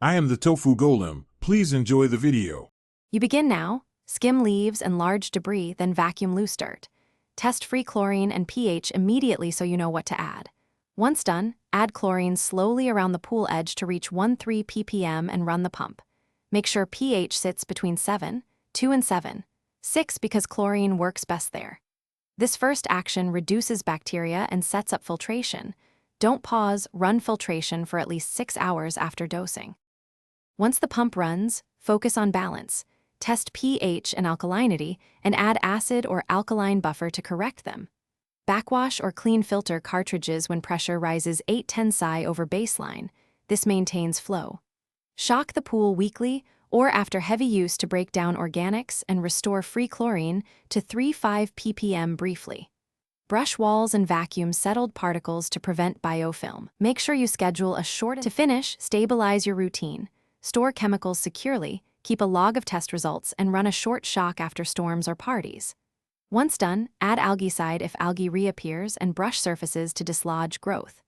I am the tofu golem. Please enjoy the video. You begin now. Skim leaves and large debris, then vacuum loose dirt. Test free chlorine and pH immediately so you know what to add. Once done, add chlorine slowly around the pool edge to reach 13 ppm and run the pump. Make sure pH sits between 2 and 7, 6 because chlorine works best there. This first action reduces bacteria and sets up filtration. Don't pause, run filtration for at least 6 hours after dosing. Once the pump runs, focus on balance. Test pH and alkalinity and add acid or alkaline buffer to correct them. Backwash or clean filter cartridges when pressure rises 8-10 psi over baseline. This maintains flow. Shock the pool weekly or after heavy use to break down organics and restore free chlorine to 3-5 ppm briefly. Brush walls and vacuum settled particles to prevent biofilm. Make sure you schedule a short to finish, stabilize your routine. Store chemicals securely, keep a log of test results, and run a short shock after storms or parties. Once done, add algaecide if algae reappears and brush surfaces to dislodge growth.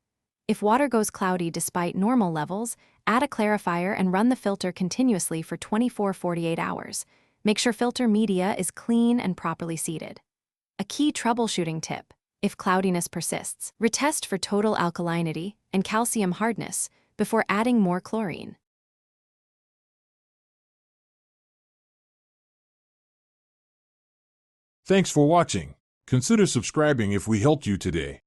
If water goes cloudy despite normal levels, add a clarifier and run the filter continuously for 24-48 hours. Make sure filter media is clean and properly seated. A key troubleshooting tip: if cloudiness persists, retest for total alkalinity and calcium hardness before adding more chlorine. Thanks for watching. Consider subscribing if we helped you today.